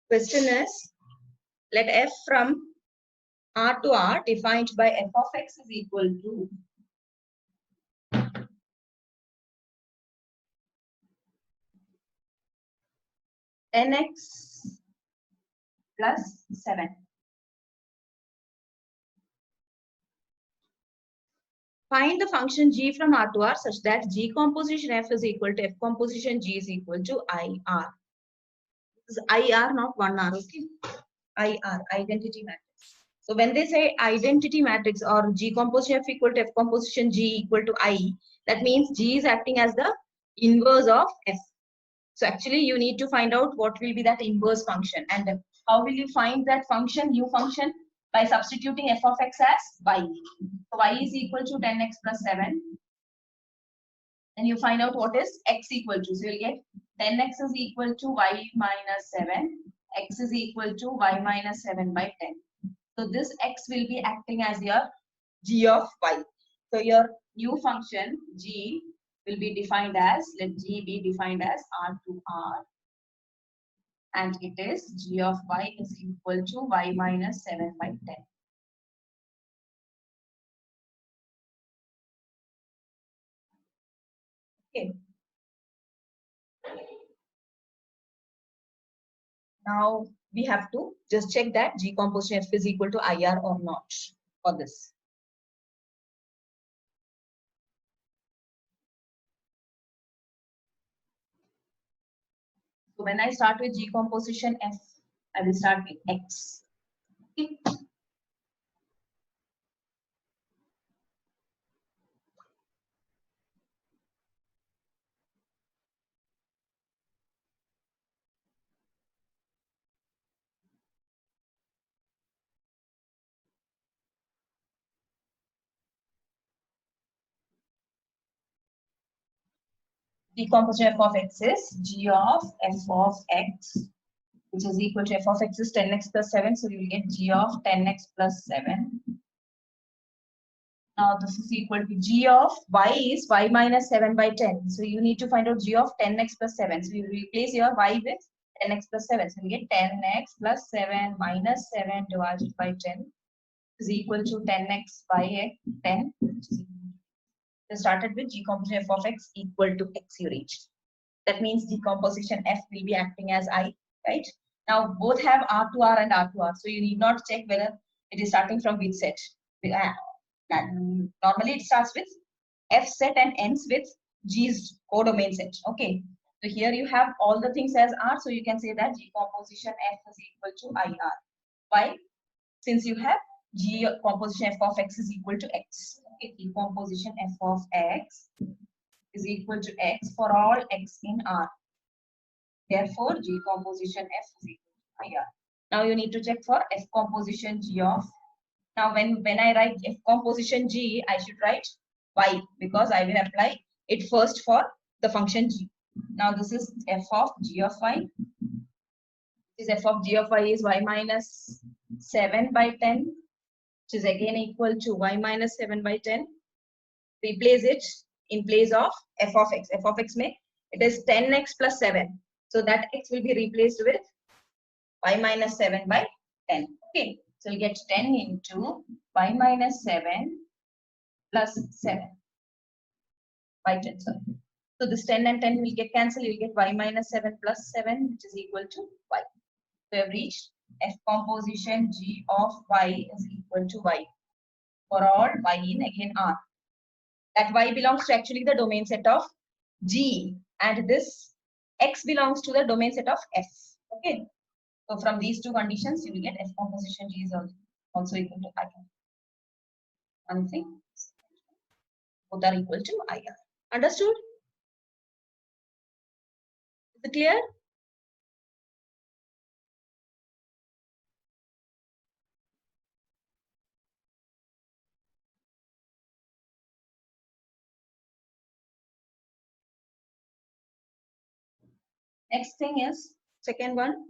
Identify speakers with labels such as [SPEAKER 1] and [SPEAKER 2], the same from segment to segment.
[SPEAKER 1] Question is, let f from R to R defined by f of x is equal to nx plus 7. Find the function g from R to R such that g composition f is equal to f composition g is equal to IR. This is IR, not 1R, okay? IR, identity matrix. So when they say identity matrix or G composition F equal to F composition G equal to I, that means G is acting as the inverse of F. So actually you need to find out what will be that inverse function, and how will you find that function, new function? By substituting f of x as y. So y is equal to 10x plus 7. And you find out what is x equal to. So you'll get 10x is equal to y minus 7. X is equal to y minus 7 by 10. So this x will be acting as your g of y. So your new function g will be defined as, let g be defined as R to R. And it is g of y is equal to y minus 7 by 10. Okay. Now we have to just check that G composition F is equal to IR or not for this. So when I start with G composition F, I will start with X. Okay. Decomposition f of x is g of f of x, which is equal to f of x is 10x plus 7. So you will get g of 10x plus 7. Now this is equal to g of y is y minus 7 by 10. So you need to find out g of 10x plus 7. So you replace your y with 10x plus 7. So you get 10x plus 7 minus 7 divided by 10 is equal to 10x by 10. You started with g composition f of x equal to x you reached. That means decomposition f will be acting as I, right? Now both have R to R and R to R. So you need not check whether it is starting from which set. Normally it starts with F set and ends with G's codomain set. Okay. So here you have all the things as R. So you can say that decomposition f is equal to IR. Why? Since you have G composition f of x is equal to x. Okay. Decomposition f of x is equal to x for all x in R. Therefore, G composition F is equal to IR. Now you need to check for F composition G of. Now when I write F composition G, I should write Y because I will apply it first for the function G. Now this is F of G of Y. This F of G of Y is Y minus 7 by 10, which is again equal to Y minus 7 by 10. Replace it in place of F of X. F of X it is 10x plus 7. So that x will be replaced with y minus 7 by 10. Okay. So you get 10 into y minus 7 plus 7 by 10. Sorry. So this 10 and 10 will get cancelled. You will get y minus 7 plus 7, which is equal to y. So we have reached F composition G of y is equal to y for all y in again R. That y belongs to actually the domain set of G, and this x belongs to the domain set of F. Okay. So from these two conditions, you will get F composition G is also equal to IR. One thing, both are equal to IR. Understood? Is it clear? Next thing is second one.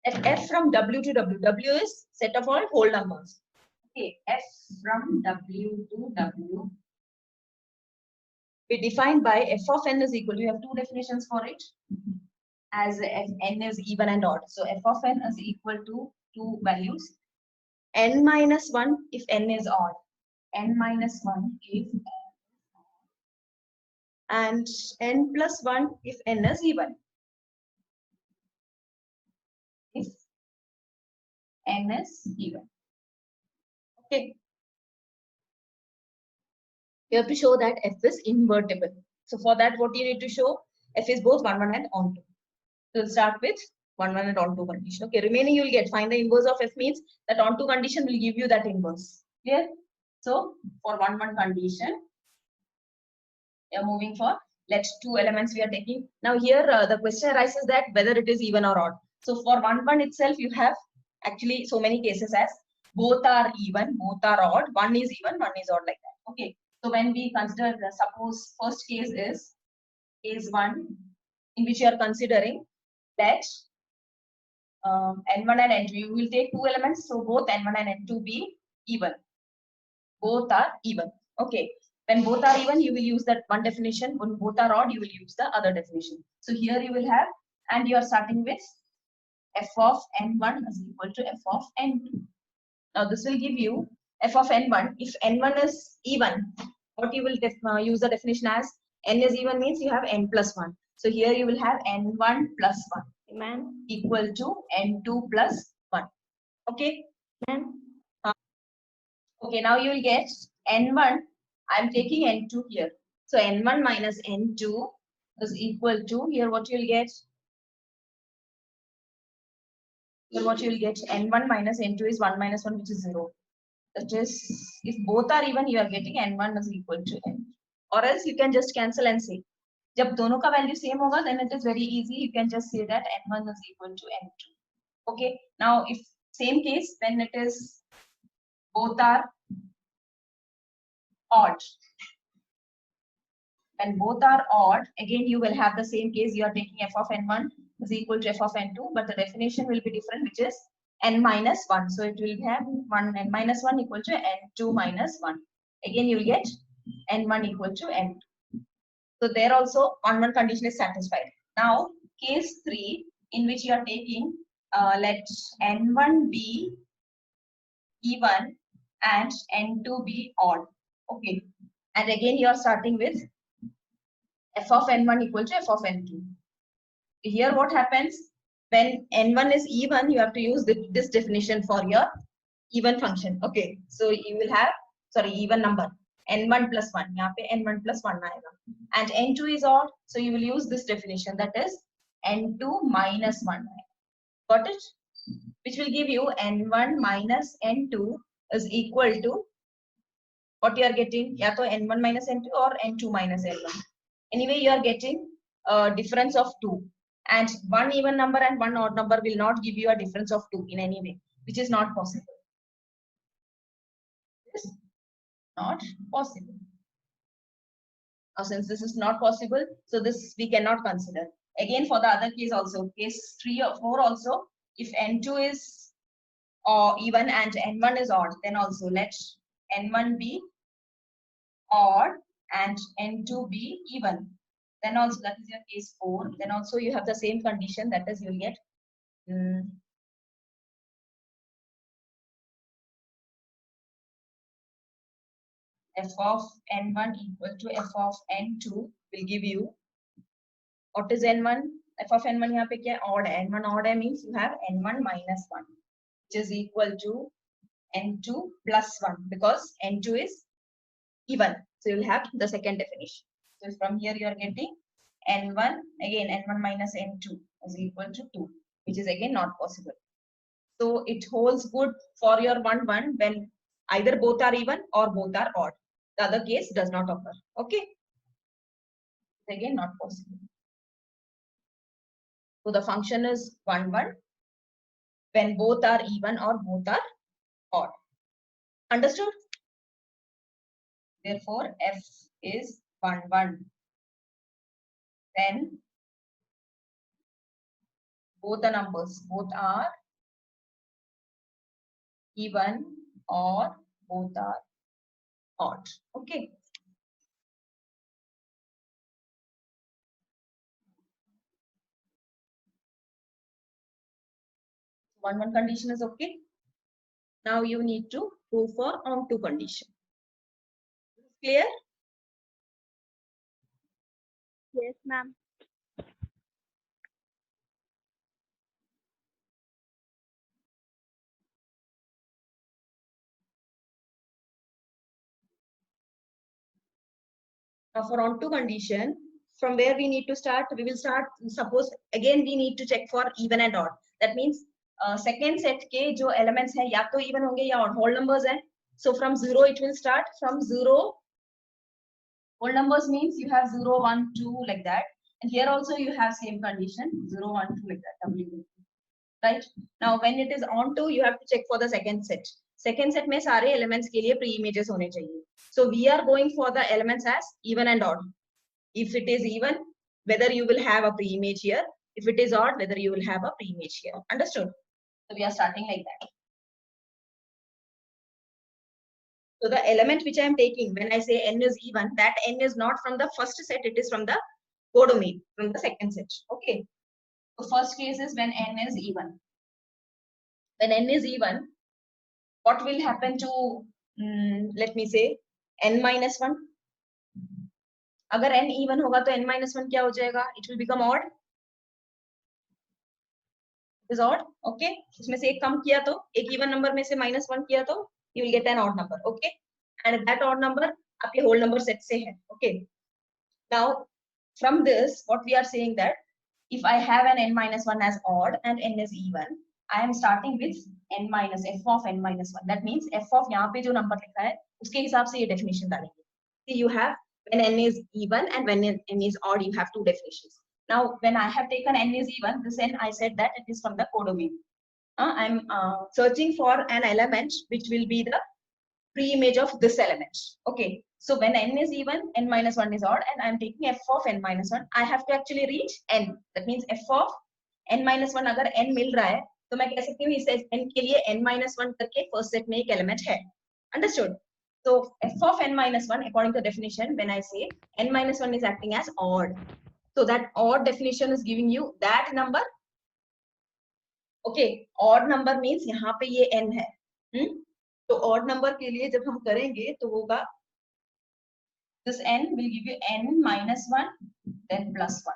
[SPEAKER 1] F from W to W. W is set of all whole numbers. Okay, F from W to W. We defined by f of n is equal. We have two definitions for it. as if n is even and odd. So f of n is equal to two values, n minus 1 if n is odd, n minus 1 if n, and n plus 1 if n is even. If n is even. Okay. You have to show that f is invertible. So for that, what you need to show, f is both 1, 1 and onto. So we'll start with 1, 1 and onto condition. Okay, remaining you will get, find the inverse of f means that onto condition will give you that inverse. Clear? So for 1, 1 condition, we are moving for, let two elements we are taking. Now here the question arises that whether it is even or odd. So for 1, 1 itself, you have actually so many cases as both are even, both are odd, one is even, one is odd, like that. Okay. So when we consider, suppose first case is case 1, in which you are considering that n1 and n2, you will take two elements, so both n1 and n2 be even. Both are even. Okay. When both are even, you will use that one definition. When both are odd, you will use the other definition. So here you will have, and you are starting with f of n1 is equal to f of n2. Now this will give you f of n1. If n1 is even, what you will use the definition as, n is even means you have n plus 1. So here you will have n1 plus 1 equal to n2 plus 1. Okay. Okay, now you will get n1. I'm taking n2 here. So n1 minus n2 is equal to, here what you will get, n1 minus n2 is 1 minus 1, which is 0. That is, if both are even, you are getting n1 is equal to n. Or else you can just cancel and say, जब दोनों का value same होगा, then it is very easy. You can just say that n1 is equal to n2. Okay. Now if same case, when it is both are odd. When both are odd, again you will have the same case. You are taking f of n1 is equal to f of n2, but the definition will be different, which is n minus 1. So it will have 1 n minus 1 equal to n2 minus 1. Again you will get n1 equal to n2. So there also 1, 1 condition is satisfied. Now case 3, in which you are taking, let n1 be even and n2 be odd. Okay. And again you are starting with f of n1 equal to f of n2. Here what happens, when n1 is even, you have to use this definition for your even function. Okay, so you will have, sorry, even number, n1 plus 1. यहाँ पे n1 plus 1 आएगा. And n2 is odd, so you will use this definition, that is n2 minus 1. Got it? Which will give you n1 minus n2 is equal to, what you are getting, या तो n1 minus n2 or n2 minus n1. Anyway, you are getting a difference of 2. And one even number and one odd number will not give you a difference of 2 in any way, which is not possible. It is not possible. Now, since this is not possible, so this we cannot consider. Again, for the other case also, case 3 or 4 also, if n2 is even and n1 is odd, then also let n1 be odd and n2 be even. Then also, that is your case 4. Then also you have the same condition, that is you'll get f of n1 equal to f of n2 will give you, what is n1? F of n1 यहाँ पे क्या है? Odd है. n1 odd है means you have n1 minus 1, which is equal to n2 plus 1, because n2 is even. So you'll have the second definition. So from here you are getting n1, again n1 minus n2 is equal to 2, which is again not possible. So it holds good for your 1, 1 when either both are even or both are odd. The other case does not occur. Okay. It's again not possible. So the function is 1, 1 when both are even or both are odd. Understood? Therefore, f is 1, 1 when both the numbers, both are even or both are odd. Okay. One condition is okay. Now you need to prove for on 2 condition. Clear?
[SPEAKER 2] Yes, ma'am.
[SPEAKER 1] Now for on 2 condition, from where we need to start? We will start, suppose again we need to check for even and odd. That means second set के जो elements हैं या तो even होंगे या odd, whole numbers हैं. So from 0 it will start. From 0, whole numbers means you have 0, 1, 2 like that. And here also you have same condition 0, 1, 2 like that. W. Right? Now when it is on 2, you have to check for the second set. Second set में सारे elements के लिए pre-images होने चाहिए. So we are going for the elements as even and odd. If it is even, whether you will have a pre-image here. If it is odd, whether you will have a pre-image here. Understood? So we are starting like that. So the element which I am taking when I say n is even, that n is not from the first set, it is from the codomain, from the second set. Okay. So first case is when n is even. When n is even, what will happen to, let me say, n minus 1? अगर n even होगा तो n minus 1 क्या हो जाएगा? It will become odd. Is odd. Okay. इसमें से एक कम किया तो, एक even number में से -1 किया तो, you will get an odd number. Okay. And that odd number आपके whole number set से है. Okay. Now from this, what we are saying that if I have an n minus 1 as odd and n is even, I am starting with n minus f of n minus 1. That means f of यहाँ पे जो number लिखा है उसके हिसाब से ये definition डालेंगे. See, you have when n is even and when n is odd, you have two definitions. Now when I have taken n is even, this n I said that it is from the codomain. I'm searching for an element which will be the pre-image of this element. Okay. So when n is even, n minus 1 is odd, and I'm taking f of n minus 1. I have to actually reach n. That means f of n minus 1 अगर n मिल रहा है, तो मैं कह सकती हूँ इस n के लिए n minus 1 करके first set में एक element है. Understood? So f of n minus 1, according to the definition, when I say n minus 1 is acting as odd. So that odd definition is giving you that number. Okay, odd number means यहाँ पे ये n है. तो odd number के लिए जब हम करेंगे तो होगा this n will give you n minus 1 then plus 1.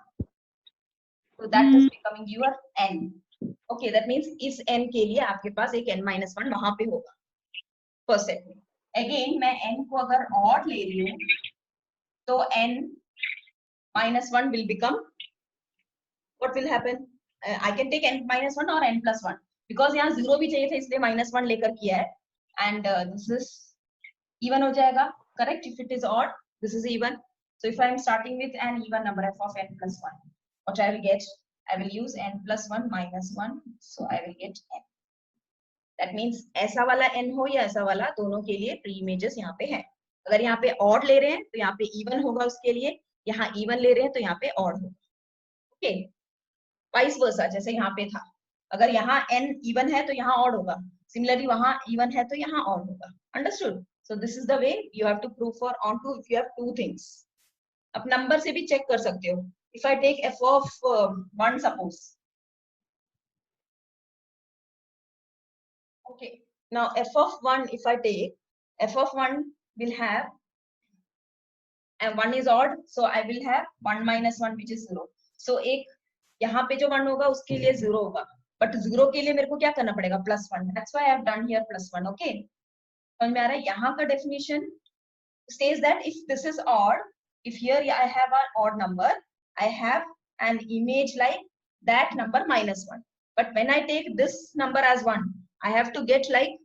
[SPEAKER 1] So that is becoming your n. Okay, that means इस n के लिए आपके पास एक n minus 1 वहां पे होगा first set में. Again मैं n को अगर odd ले रही हूँ तो n minus 1 will become, what will happen? I can take n minus 1 or n plus 1 because यहाँ 0 भी चाहिए था इसलिए minus 1 लेकर किया है. And this is even हो जाएगा. Correct? If it is odd, this is even. So if I am starting with an even number f of n plus 1, what I will get? I will use n plus 1 minus 1. So I will get n. That means ऐसा वाला n हो या ऐसा वाला, दोनों के लिए pre images यहाँ पे है. अगर यहाँ पे odd ले रहे हैं तो यहाँ पे even होगा उसके लिए, यहाँ even ले रहे हैं तो यहाँ पे odd होगा. Okay. Vice versa, जैसे यहाँ पे था. अगर यहाँ n even है तो यहाँ odd होगा. Similarly वहाँ even है तो यहाँ odd होगा. Understood? So this is the way you have to prove for onto if you have two things. अब number से भी check कर सकते हो. If I take f of 1 suppose. Okay. Now f of 1 if I take, f of 1 will have, and 1 is odd, so I will have 1 minus 1 which is 0. So एक यहाँ पे जो 1 होगा उसके लिए 0 होगा. But 0 के लिए मेरे को क्या करना पड़ेगा? Plus 1. That's why I have done here plus 1. Okay. समझ में आ रहा है? यहाँ का definition says that if this is odd, if here I have an odd number, I have an image like that number minus 1. But when I take this number as 1, I have to get like,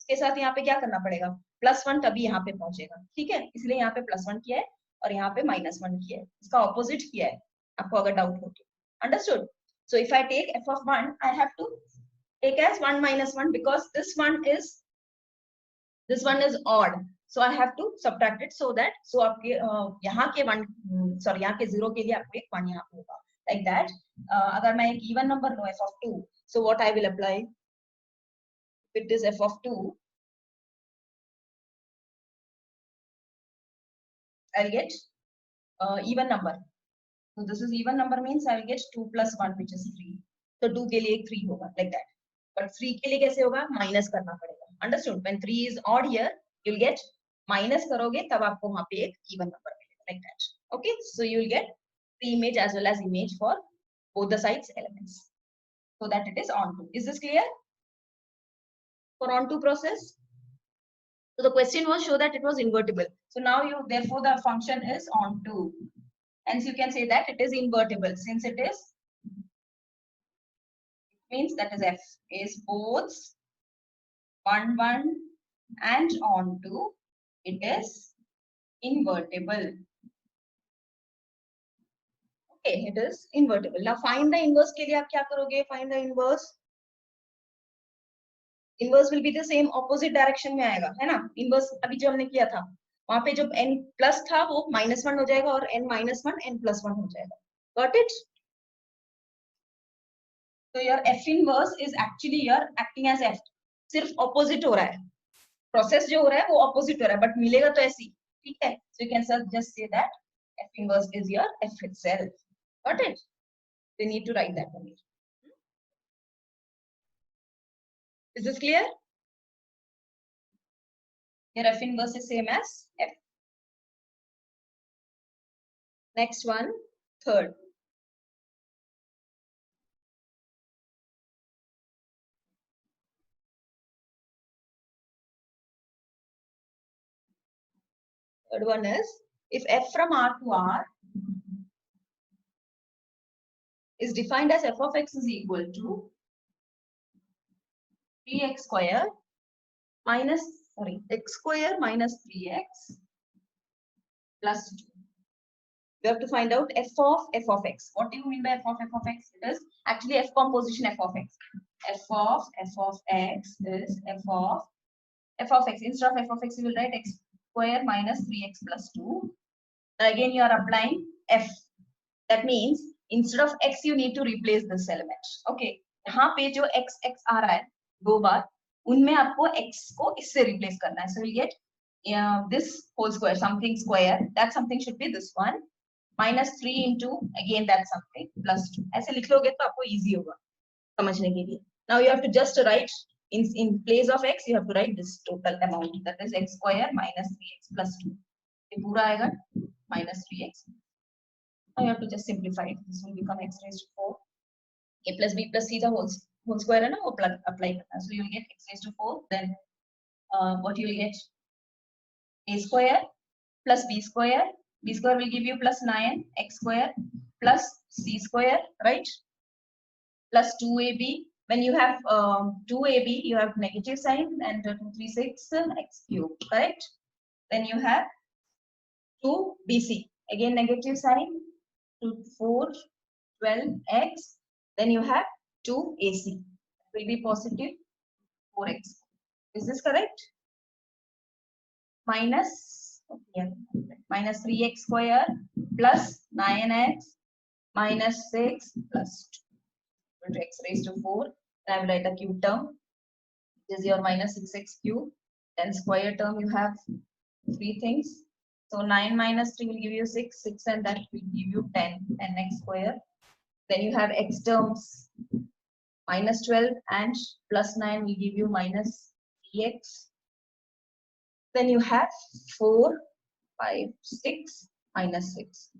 [SPEAKER 1] इसके साथ यहाँ पे क्या करना पड़ेगा? Plus 1 तभी यहाँ पे पहुंचेगा. ठीक है? इसलिए यहाँ पे plus 1 किया है और यहाँ पे minus 1 किया है. इसका opposite किया है. आपको अगर doubt हो तो. Understood? So if I take f of 1, I have to take as 1 minus 1 because this one is odd. So I have to subtract it so that, so आपके यहाँ के 1, sorry यहाँ के 0 के लिए आपको एक 1 यहाँ पे होगा. Like that. अगर मैं एक even number लूँ f of 2, so what I will apply? If it is f of 2, I'll get even number. So this is even number means I will get 2 plus 1 which is 3. So 2 के लिए 3 होगा like that. but 3 के लिए कैसे होगा, minus करना पड़ेगा. Understood? When 3 is odd here you will get minus करोगे तब आपको वहां पे एक इवन नंबर मिलेगा, like that. Okay, so you will get the image as well as image for both the sides elements, so that it is onto. Is this clear for onto process? So the question was show that it was invertible. So now you, therefore the function is onto, hence you can say that it is invertible. Since it is, it means that is f is both 1 1 and onto, it is invertible. Okay, it is invertible. Now find the inverse के लिए आप क्या करोगे? Find the inverse. Inverse will be the same, opposite direction में आएगा, है ना? Inverse अभी जो हमने किया था, वहां पे जो n plus था वो -1 हो जाएगा और n -1 n + 1 हो जाएगा. Got it? So your f inverse is actually your acting as f. सिर्फ opposite हो रहा है. Process जो हो रहा है वो opposite हो रहा है, but मिलेगा तो ऐसी, ठीक है? So you can just say that f inverse is your f itself. Got it? We need to write that only. Is this clear? Your f inverse is same as f. Next one, third. Third one is, if f from R to R is defined as f of x is equal to 3x square minus, x square minus 3x plus 2. You have to find out f of x. What do you mean by f of x? It is actually f composition f of x. f of x is f of x. Instead of f of x, you will write x square minus 3x plus 2. Again, you are applying f. That means instead of x, you need to replace this element. Okay. यहाँ पे जो x आ रहा है दो बार, उनमें आपको x को इससे replace करना है. So we get this whole square, something square. That something should be this one. Minus 3 into again that something plus 2. ऐसे लिख लोगे तो आपको easy होगा समझने के लिए. Now you have to just write in place of x, you have to write this total amount, that is x square minus 3x plus 2. ये पूरा आएगा minus 3x. Now you have to just simplify it. This will become x raised to 4. A plus b plus c the whole square है ना, वो apply करना. So you will get x raised to 4. Then what you will get? A square plus b square. B square will give you plus 9 x square plus c square, right? Plus 2ab. When you have 2ab, you have negative sign, and 236 x cube, correct? Then you have 2bc, again negative sign, 2 4 12x. Then you have 2ac, will be positive 4x. Is this correct? Minus 3x square plus 9x minus 6 plus 2 x raised to 4. Then I will write the cube term. This is your minus 6x cube. Then square term, you have three things. So 9 minus 3 will give you 6, and that will give you 10 x square. Then you have x terms, minus 12 and plus 9 will give you minus 3x. Then you have 4, 5, 6, minus 6.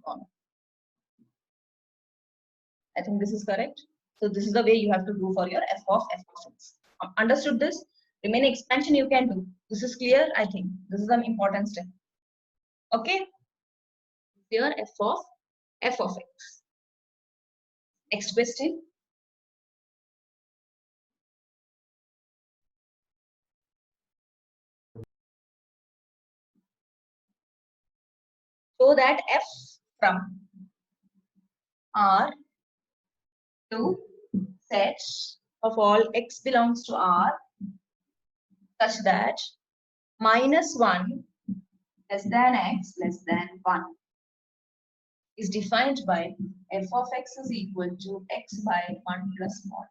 [SPEAKER 1] I think this is correct. So this is the way you have to do for your f of x. Understood this? Remaining expansion you can do. This is clear, I think. This is an important step. Okay? Here f of x. Next question. So that f from R to set of all x belongs to R such that minus 1 less than x less than 1 is defined by f of x is equal to x by 1 plus mod.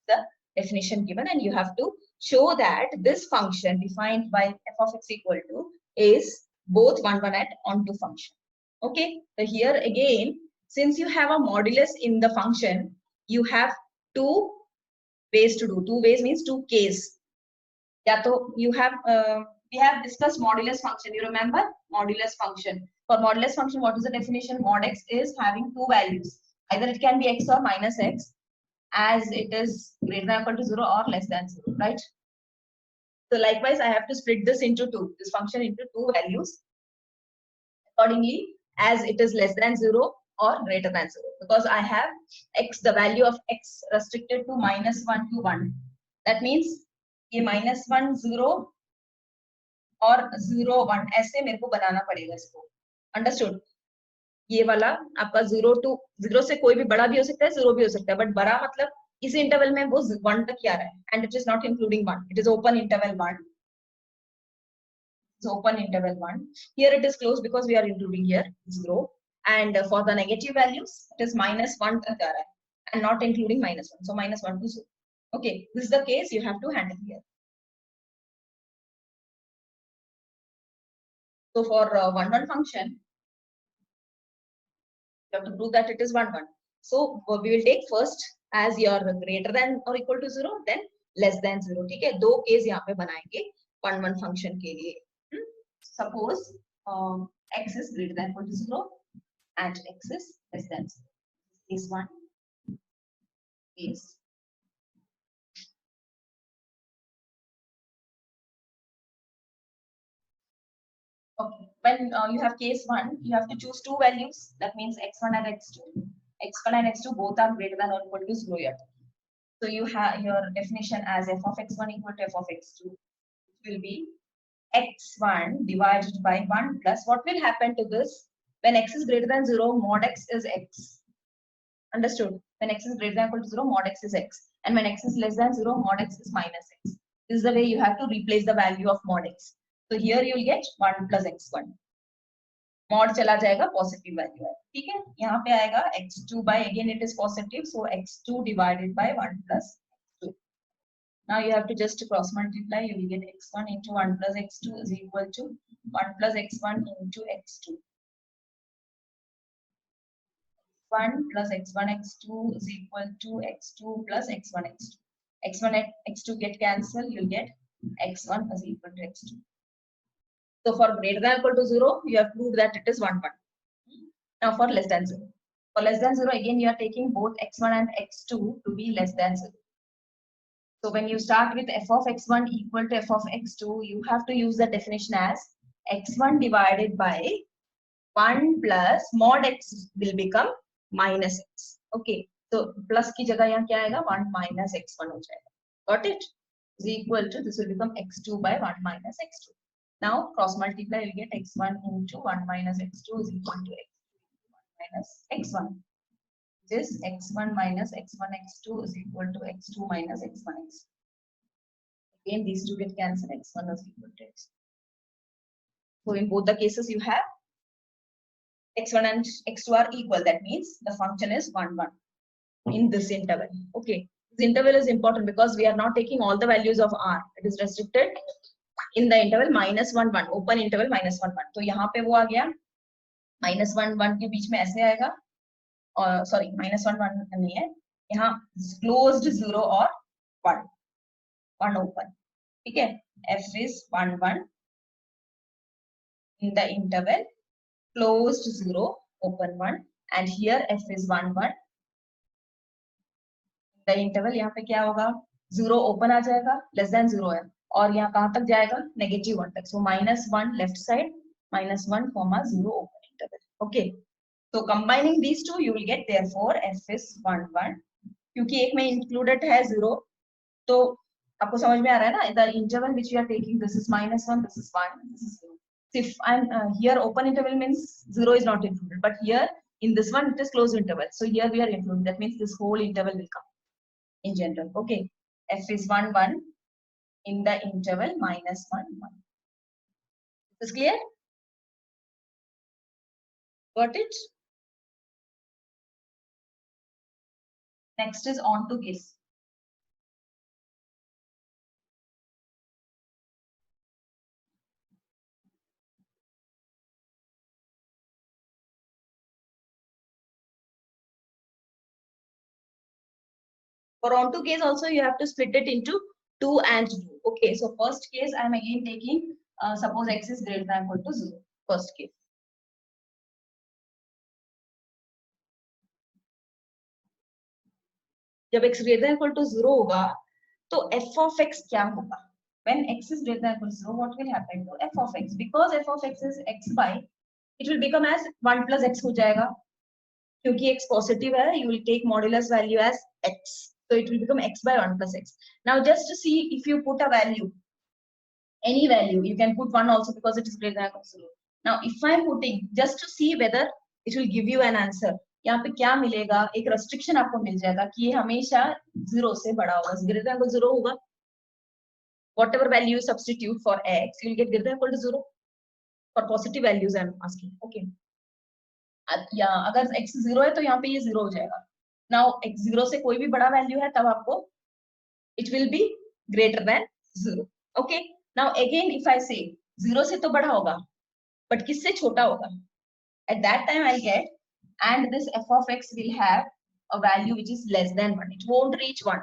[SPEAKER 1] The definition given, and you have to show that this function defined by f of x equal to is both 1 1 and onto function. Okay, so here again, since you have a modulus in the function, you have two ways to do. Two ways means two case. Yeah, so you have we have discussed modulus function. You remember modulus function? For modulus function, what is the definition? Mod x is having two values. Either it can be x or minus x, as it is greater than or equal to 0 or less than 0, right? So likewise, I have to split this into two, this function into two values accordingly, as it is less than 0 or greater than 0, because I have x, the value of x restricted to -1 to 1. That means ये -1 0 और 0 1 ऐसे मेरे को बनाना पड़ेगा इसको. Understood? ये वाला आपका 0 से कोई भी बड़ा भी हो सकता है, 0 भी हो सकता है, बट बड़ा मतलब इस इंटरवल में वो 1 तक ही आ रहा है, and it is not including 1. It is open interval 1. So open interval 1. Here it is closed because we are including here 0. And for the negative values, it is -1 tak aa raha hai, and not including -1. So -1 to 0. Okay, this is the case you have to handle here. So for 1 1 function, you have to prove that it is 1 1. So we will take first as your greater than or equal to 0, then less than 0. ठीक है, दो case यहाँ पे बनाएंगे 1 1 function के लिए. Suppose x is greater than or equal to 0 and x is less than 0. Case 1 is okay. When you have case 1, you have to choose two values. That means x1 and x2. x1 and x2 both are greater than or equal to 0 yet. So you have your definition as f of x1 equal to f of x2. It will be x1 divided by 1 plus what will happen to this? When x is greater than 0, mod x is x. Understood? When x is greater than or equal to 0, mod x is x. And when x is less than 0, mod x is minus x. This is the way you have to replace the value of mod x. So here you will get 1 plus x1. Mod चला जाएगा, positive value है. ठीक है? यहाँ पे आएगा x2 by, again it is positive, so x2 divided by 1 plus x2. Now you have to just cross multiply. You will get x1 into 1 plus x2 is equal to 1 plus x1 into x2. 1 plus x1 x2 is equal to x2 plus x1 x2. x1 and x2 get cancelled, you'll get x1 is equal to x2. So for greater than or equal to 0, you have proved that it is 1 1. Now for less than 0. For less than 0, again you are taking both x1 and x2 to be less than 0. So when you start with f of x1 equal to f of x2, you have to use the definition as x1 divided by 1 plus mod x will become minus x. Okay, so plus की जगह यहाँ क्या आएगा? 1 minus x1 हो जाएगा. Got it? Is equal to, this will become x2 by 1 minus x2. Now cross multiply, you get x1 into 1 minus x2 is equal to x2 minus x1. This x1 minus x1 x2 is equal to x2 minus x1 x2. Again these two get cancelled, x1 is equal to x2. So in both the cases you have x1 and x2 are equal. That means the function is 1 1 in this interval. Okay, this interval is important because we are not taking all the values of r. It is restricted in the interval -1 1, open interval -1 1. तो यहाँ पे वो आ गया -1 1 के बीच में ऐसे आएगा, और सॉरी -1 1 नहीं है, यहाँ क्लोज्ड 0 और 1 1 open. ठीक है, f is 1 1 in the interval closed 0 open 1, and here f is 1 1. The interval यहाँ पे क्या होगा? 0 open आ जाएगा, less than 0 है, और यहाँ कहाँ तक जाएगा? -1 तक. So -1 left side, -1 comma 0 open interval. Okay, so combining these two you will get therefore f is 1 1. क्योंकि एक में included है 0, तो आपको समझ में आ रहा है ना? The interval which we are taking, this is -1, this is 1, this is 0. If I'm here open interval means 0 is not included, but here in this one it is closed interval, so here we are including. That means this whole interval will come in general. Okay, f is 1 1 in the interval -1 1. Is this clear? Got it? Next is on to case. For onto case also you have to split it into do and do. Okay, so first case I am again taking suppose x is greater than or equal to 0. First case. जब x greater than or equal to 0 होगा तो f of x क्या होगा? When x is greater than or equal to 0, what will happen to f of x? Because f of x is x by, it will become as 1 plus x हो जाएगा. क्योंकि x positive है, you will take modulus value as x. So it will become x by 1 plus x. Now just to see if you put a value, any value, you can put 1 also because it is greater than or equal to 0. Now if I am putting, just to see whether it will give you an answer, यहाँ पे क्या मिलेगा, एक restriction आपको मिल जाएगा कि ये हमेशा 0 से बड़ा होगा, greater than or equal to 0 होगा. Whatever value you substitute for x, you will get greater than or equal to 0. For positive values I am asking. Okay. या अगर x 0 है तो यहाँ पे ये 0 हो जाएगा. Now x 0 से कोई भी बड़ा वैल्यू है तब आपको it will be greater than 0. Okay. Now again if I say 0 से तो बड़ा होगा, but किससे छोटा होगा? At that time I'll get, and this f of x will have a value which is less than 1. It won't reach 1.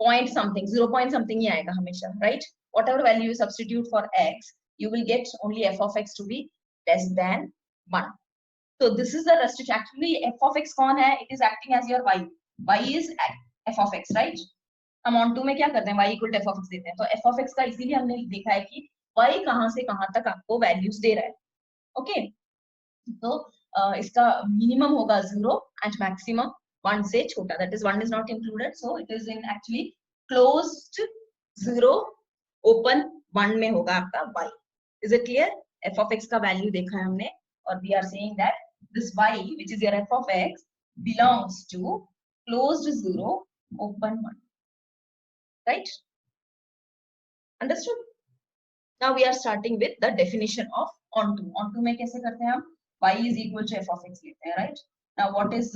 [SPEAKER 1] Point something, 0 point something ही आएगा हमेशा, right? Whatever value you substitute for x, you will get only f of x to be less than 1. So this is the restriction. Actually f of x कौन है? It is acting as your y. Y is f of x, right? हम on 2 में क्या करते हैं? Y equal to f of x देते हैं. तो f of x का इसीलिए हमने देखा है कि y कहाँ से कहाँ तक आपको values दे रहा है. Okay? तो इसका minimum होगा 0 and maximum 1 से छोटा. That is 1 is not included. So it is in actually closed 0, open 1 में होगा आपका y. Is it clear? F of x का value देखा है हमने और we are saying that this y, which is your f of x, belongs to closed 0, open 1. Right? Understood? Now we are starting with the definition of onto. Onto में कैसे करते हैं हम? Y is equal to f of x लेते हैं, right? Now what is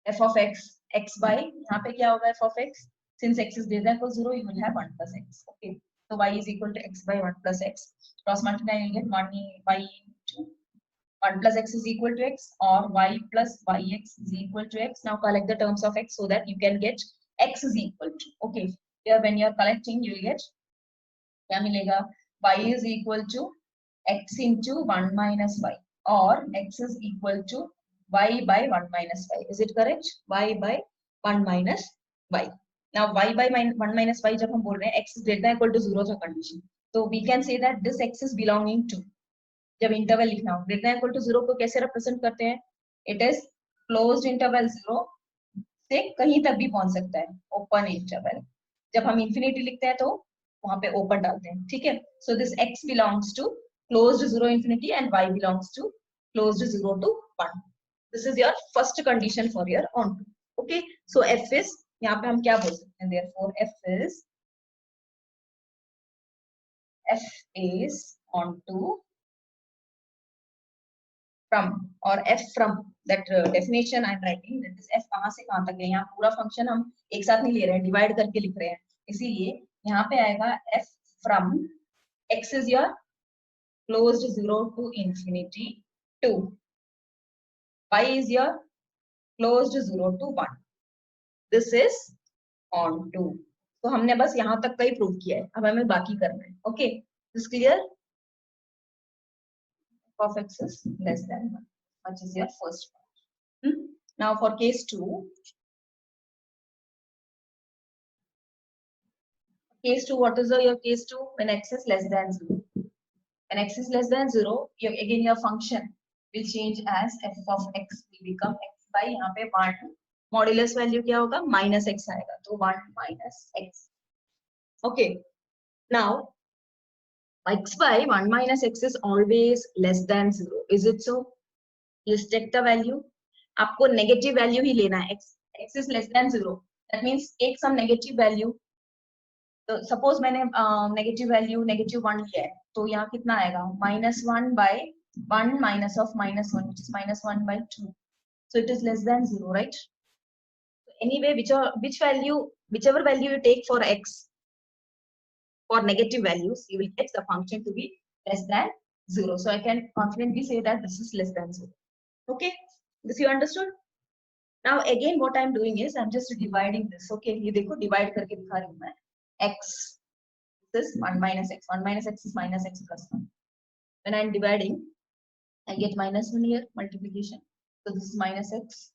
[SPEAKER 1] f of x? X by, यहाँ पे क्या होगा f of x? Since x is greater than or equal to 0, you will have 1 plus x. Okay. So y is equal to x by 1 plus x. Cross multiply, you will get 1 y into 1 plus x is equal to x, or y plus yx is equal to x. Now collect the terms of x so that you can get x is equal to. Okay. Here when you are collecting, you will get क्या मिलेगा? Y is equal to x into 1 minus y, or x is equal to y by 1 minus y. Is it correct? Y by 1 minus y. Now y by 1 minus y जब हम बोल रहे हैं x is greater than or equal to 0 का condition, so we can say that this x is belonging to, जब interval लिखना हो, greater than or equal to 0 को कैसे represent करते हैं? It is closed interval 0 से कहीं तक भी पहुंच सकता है, open interval. जब हम infinity लिखते हैं तो वहां पे open डालते हैं, ठीक है? So this x belongs to closed 0 infinity and y belongs to closed 0 to 1. This is your first condition for your onto. Okay, so f is, यहाँ पे हम क्या बोल सकते हैं? Therefore f is onto from, or f from that definition I am writing, that is f कहाँ से कहाँ तक है. यहाँ पूरा function हम एक साथ नहीं ले रहे हैं, divide करके लिख रहे हैं, इसीलिए यहाँ पे आएगा f from x is your closed 0 to infinity 2, y is your closed 0 to 1. This is onto. तो हमने बस यहाँ तक का ही प्रूव किया है, अब हमें बाकी करना है. Okay, is clear? F of x is less than 1, which is your first part. Now for case 2. Case 2, what is your case 2? When x is less than 0. When x is less than 0, again your function will change as f of x will become x by, यहाँ पे 1 modulus value क्या होगा? minus x आएगा, तो 1 minus x. Okay. Now x by 1 minus x is always less than 0. Is it so? Just take the value. आपको negative value ही लेना है. X is less than 0. That means take some negative value. तो suppose मैंने negative value -1 लिया है, तो यहाँ कितना आएगा? -1 by 1 minus of -1, which is -1 by 2. So it is less than 0, right? So anyway, whichever value you take for x, for negative values, you will get the function to be less than 0. So I can confidently say that this is less than 0. Okay, this you understood? Now again what I'm doing is I'm just dividing this. Okay, ये देखो divide करके दिखा रही हूँ मैं. X, this is 1 minus x. 1 minus x is minus x plus 1. When I'm dividing, I get minus 1 here, multiplication. So this is minus x,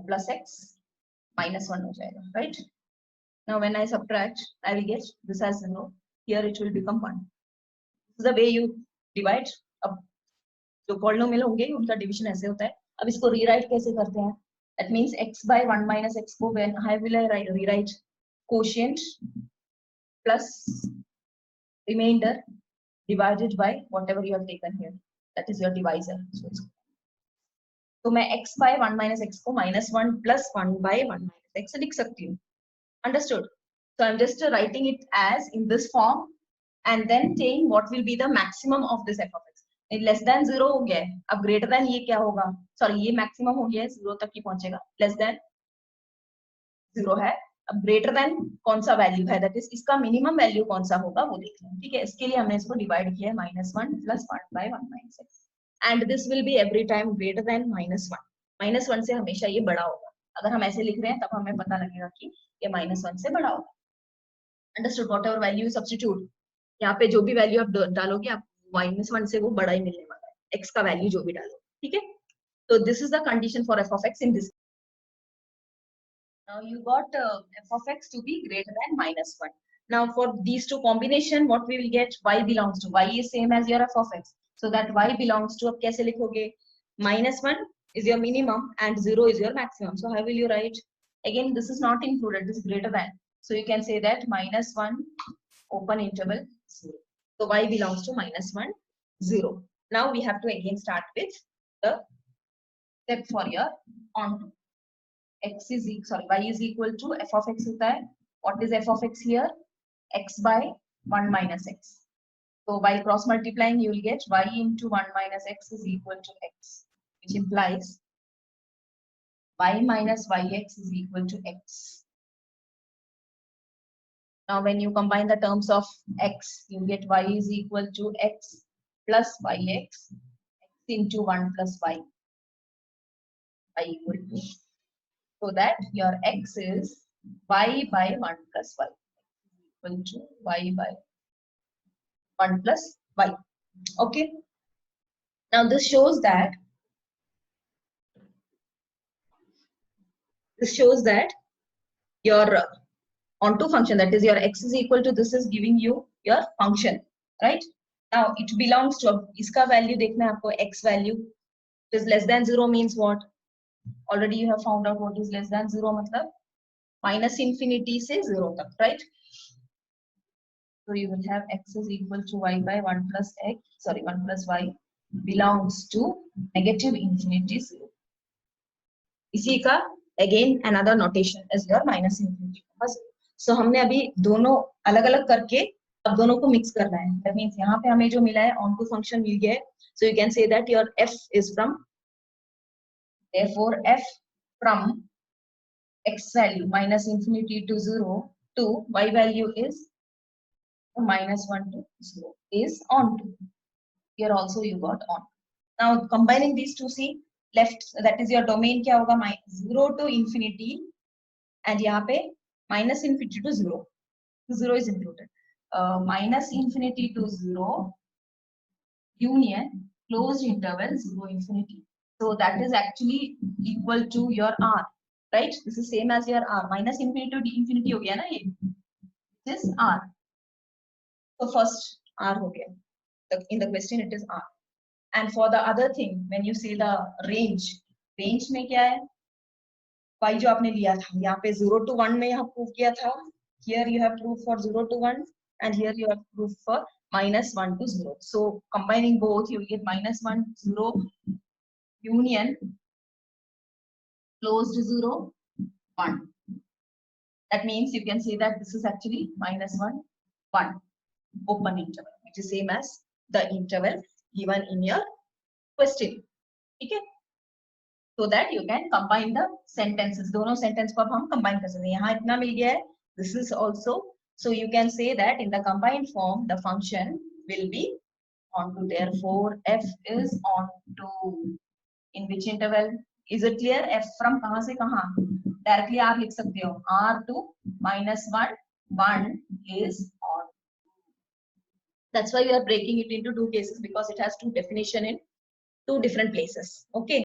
[SPEAKER 1] plus x, minus 1 हो जाएगा, right? Now when I subtract, I will get this as 0. Here it will become 1. This is the way you divide. अब जो polynomial होंगे उनका division ऐसे होता है. अब इसको rewrite कैसे करते हैं? That means x by 1 minus x को when how will I rewrite? Quotient plus remainder divided by whatever you have taken here. That is your divisor. So मैं x by 1 minus x को minus 1 plus 1 by 1 minus x लिख सकती हूँ. Understood? So I'm just writing it as in this form and then saying what will be the maximum of this f of x. Less than 0 हो गया है. अब greater than ये क्या होगा? Sorry, ये maximum हो गया है, 0 तक ही पहुंचेगा. Less than 0 है. अब greater than कौन सा value है? That is इसका minimum value कौन सा होगा वो देख लें. ठीक है, इसके लिए हमने इसको divide किया है -1 plus 1 by 1 minus x. And this will be every time greater than -1. -1 से हमेशा ये बड़ा होगा. अगर हम ऐसे लिख रहे हैं तब हमें पता लगेगा कि ये -1 से बड़ा होगा. Understood? Whatever value you substitute, यहाँ पे जो भी वैल्यू आप डालोगे आप -1 से वो बड़ा ही मिलने वाला है. x का वैल्यू जो भी डालो, ठीक है. So this is the condition for f of x in this. Now you got f of x to be greater than -1. Now for these two combination, what we will get? Y belongs to y is same as your f of x. So that y belongs to, अब कैसे लिखोगे? -1 is your minimum and 0 is your maximum. So how will you write? Again, this is not included. This is greater than. So you can say that -1 open interval 0. So y belongs to -1, 0. Now we have to again start with the step for your onto. Y is equal to f of x होता है. What is f of x here? X by 1 minus x. So by cross multiplying, you will get y into 1 minus x is equal to x, which implies y minus yx is equal to x. Now when you combine the terms of x, you get y is equal to x plus yx, x into 1 plus y equal to. So that your x is y by 1 plus y equal to y by 1 plus y. Okay. Now this shows that your onto function, that is your x is equal to this, is giving you your function, right? Now it belongs to, iska value dekhna hai aapko, x value is less than 0 means what? Already you have found out what is less than 0, matlab minus infinity se 0 tak, right? So you will have x is equal to y by 1 plus x, 1 plus y belongs to negative infinity 0. इसी का again another notation is your minus infinity. So हमने अभी दोनों अलग अलग करके अब दोनों को मिक्स करना है. That means यहाँ पे हमें जो मिला है onto function मिल गया है. So you can say that your f is from, therefore f from x value minus infinity to 0 to y value is -1 to 0 is onto. Here also you got on. Now combining these two, see left, that is your domain क्या होगा? -0 to infinity and यहाँ पे minus infinity to 0. 0 is included. Minus infinity to 0 union closed interval 0 infinity. So that is actually equal to your r, right? This is same as your r. Minus infinity to infinity हो गया ना ये. This is r. So first r हो गया. In the question it is r. And for the other thing, when you say the range में क्या है? y जो आपने लिया था, यहाँ पे 0 to 1 में यहाँ प्रूव किया था. Here you have proof for 0 to 1 and here you have proof for -1 to 0. So combining both, you will get -1 0 union closed 0 1. That means you can say that this is actually -1 1 open interval, which is same as the interval given in your question. Okay, so that you can combine the sentences. दोनों sentence को अब हम combine कर सकते हैं. यहाँ इतना मिल गया है. This is also, so you can say that in the combined form the function will be onto. Therefore f is onto in which interval? Is it clear? F from कहाँ से कहाँ? Directly आप लिख सकते हो. R2 minus 1, 1 is odd. That's why we are breaking it into two cases because it has two definition in two different places. Okay.